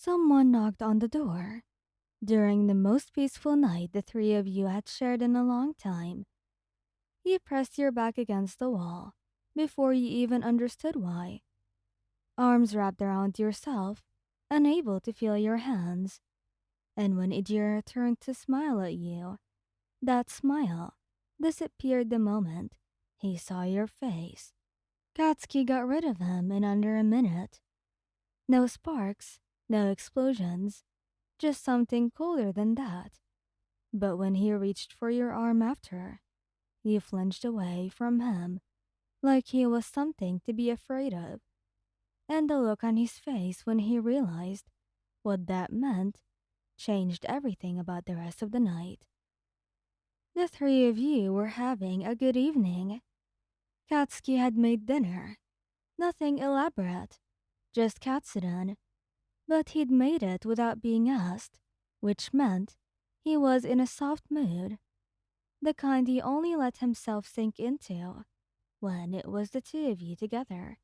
Someone knocked on the door. During the most peaceful night the three of you had shared in a long time, you pressed your back against the wall before you even understood why. Arms wrapped around yourself, unable to feel your hands. And when Ijira turned to smile at you, that smile disappeared the moment he saw your face. Katsuki got rid of him in under a minute. No sparks, no explosions, just something colder than that. But when he reached for your arm after, you flinched away from him like he was something to be afraid of. And the look on his face when he realized what that meant changed everything about the rest of the night. The three of you were having a good evening. Katsuki had made dinner. Nothing elaborate, just katsudon. But he'd made it without being asked, which meant he was in a soft mood, the kind he only let himself sink into when it was the two of you together.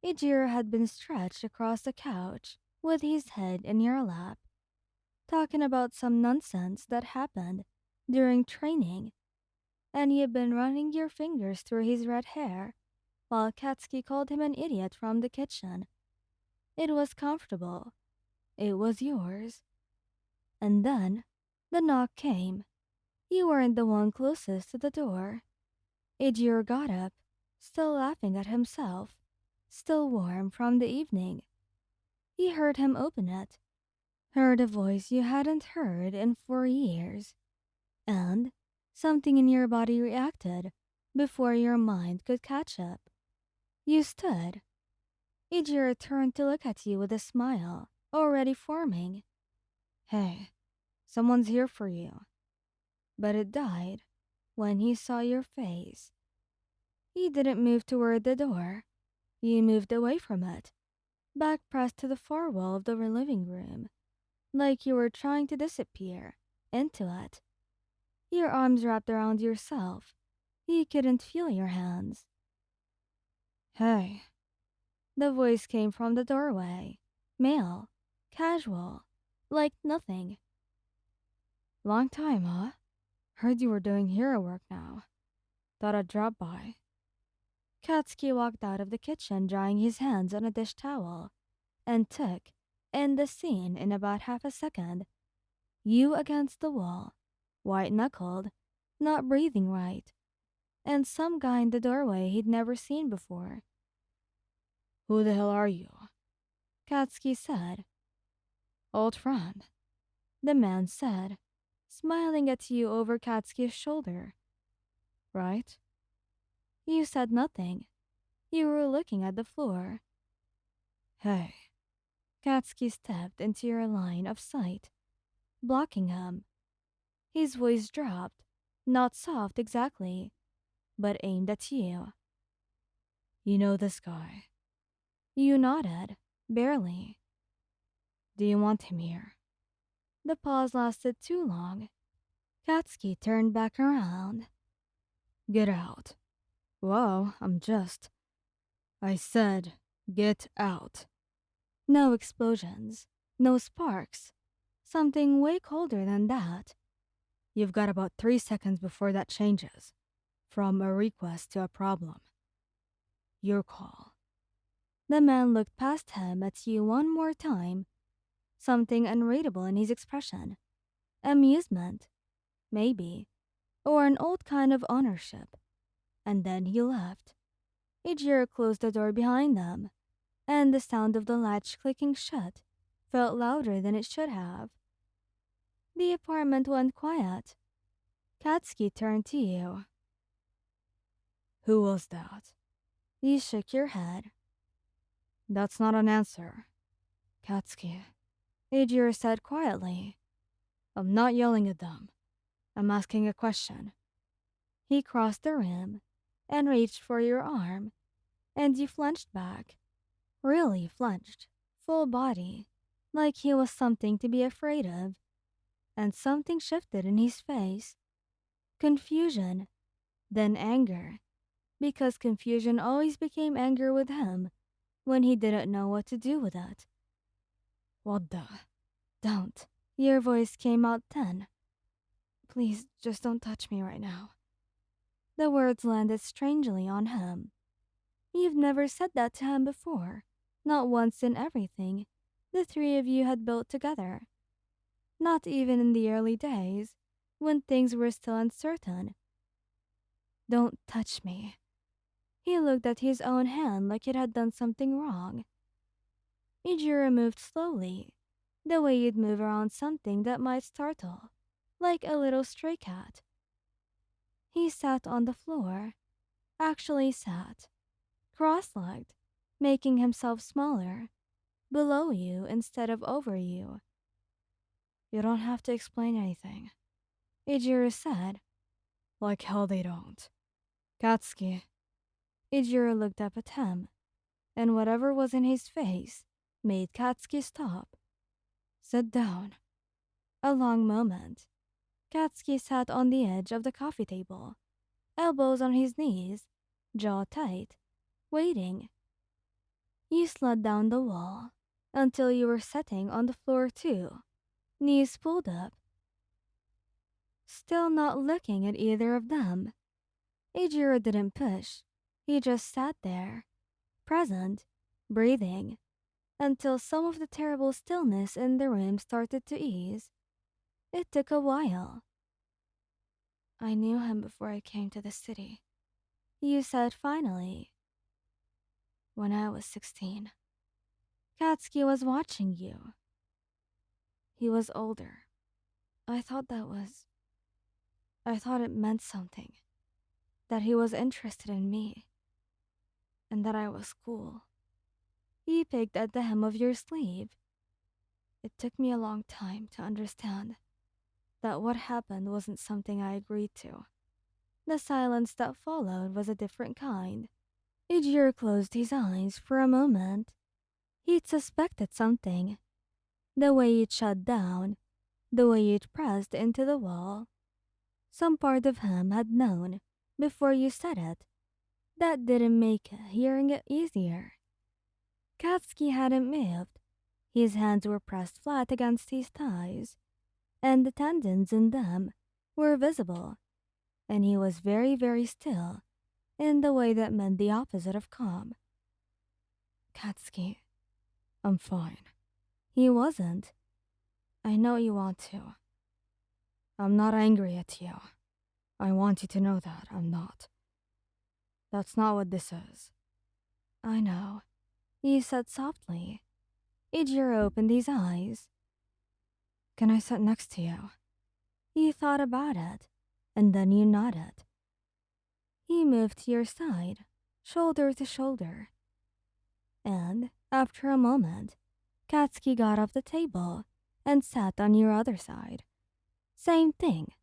Ijiro had been stretched across the couch with his head in your lap, talking about some nonsense that happened during training, and you'd been running your fingers through his red hair while Katsuki called him an idiot from the kitchen. It was comfortable. It was yours. And then the knock came. You weren't the one closest to the door. Ijiro got up, still laughing at himself, still warm from the evening. He heard him open it, heard a voice you hadn't heard in 4 years, and something in your body reacted before your mind could catch up. You stood. Ijiro turned to look at you with a smile already forming. Hey, someone's here for you. But it died when he saw your face. He didn't move toward the door. You moved away from it, back pressed to the far wall of the living room, like you were trying to disappear into it. Your arms wrapped around yourself. You couldn't feel your hands. Hey. The voice came from the doorway. Male. Casual. Like nothing. Long time, huh? Heard you were doing hero work now. Thought I'd drop by. Katsuki walked out of the kitchen drying his hands on a dish towel and took in the scene in about half a second. You against the wall, white-knuckled, not breathing right, and some guy in the doorway he'd never seen before. Who the hell are you? Katsuki said. Old friend, the man said, smiling at you over Katsuki's shoulder. Right? You said nothing. You were looking at the floor. Hey. Katsuki stepped into your line of sight, blocking him. His voice dropped, not soft exactly, but aimed at you. You know this guy. You nodded, barely. Do you want him here? The pause lasted too long. Katsuki turned back around. Get out. Whoa, I said, get out. No explosions, no sparks. Something way colder than that. You've got about 3 seconds before that changes. From a request to a problem. Your call. The man looked past him at you one more time. Something unreadable in his expression. Amusement, maybe, or an old kind of ownership. And then he left. Ijiro closed the door behind them, and the sound of the latch clicking shut felt louder than it should have. The apartment went quiet. Katsuki turned to you. Who was that? You shook your head. That's not an answer. Katsuki, Ijiro said quietly. I'm not yelling at them. I'm asking a question. He crossed the room and reached for your arm, and you flinched back. Really flinched, full body, like he was something to be afraid of. And something shifted in his face. Confusion, then anger, because confusion always became anger with him when he didn't know what to do with it. What the? Don't. Your voice came out then. Please, just don't touch me right now. The words landed strangely on him. You've never said that to him before. Not once in everything the three of you had built together. Not even in the early days, when things were still uncertain. Don't touch me. He looked at his own hand like it had done something wrong. Ijiro moved slowly, the way you'd move around something that might startle, like a little stray cat. He sat on the floor, actually sat, cross-legged, making himself smaller, below you instead of over you. You don't have to explain anything. Ijiro said. Like hell they don't. Katsuki. Ijiro looked up at him, and whatever was in his face made Katsuki stop. Sit down. A long moment. Katsuki sat on the edge of the coffee table, elbows on his knees, jaw tight, waiting. You slid down the wall until you were sitting on the floor too, knees pulled up. Still not looking at either of them. Ijiro didn't push. He just sat there, present, breathing, until some of the terrible stillness in the room started to ease. It took a while. I knew him before I came to the city. You said finally. When I was 16. Katsuki was watching you. He was older. I thought it meant something. That he was interested in me. And that I was cool. He picked at the hem of your sleeve. It took me a long time to understand that what happened wasn't something I agreed to. The silence that followed was a different kind. Ijiro closed his eyes for a moment. He'd suspected something. The way you'd shut down, the way you'd pressed into the wall. Some part of him had known before you said it. That didn't make hearing it easier. Katsuki hadn't moved. His hands were pressed flat against his thighs, and the tendons in them were visible, and he was very, very still in the way that meant the opposite of calm. Katsuki, I'm fine. He wasn't. I know you want to. I'm not angry at you. I want you to know that I'm not. That's not what this is. I know, he said softly. Ijiro opened his eyes. Can I sit next to you? You thought about it, and then you nodded. He moved to your side, shoulder to shoulder. And, after a moment, Katsuki got off the table and sat on your other side. Same thing,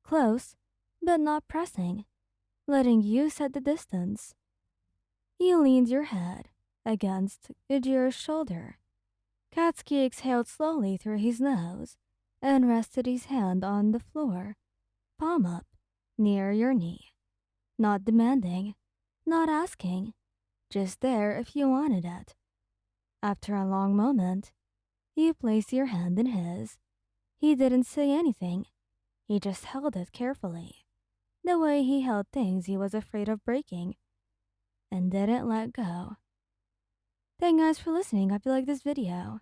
close, but not pressing, letting you set the distance. You leaned your head against Ijiro's shoulder. Katsuki exhaled slowly through his nose and rested his hand on the floor, palm up, near your knee. Not demanding, not asking, just there if you wanted it. After a long moment, you placed your hand in his. He didn't say anything. He just held it carefully, the way he held things he was afraid of breaking, and didn't let go. Thank you guys for listening. Hope you like this video.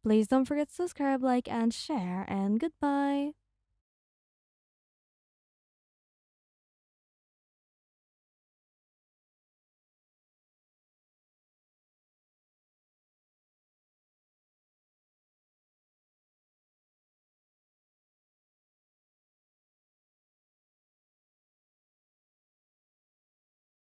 Please don't forget to subscribe, like, and share, and goodbye.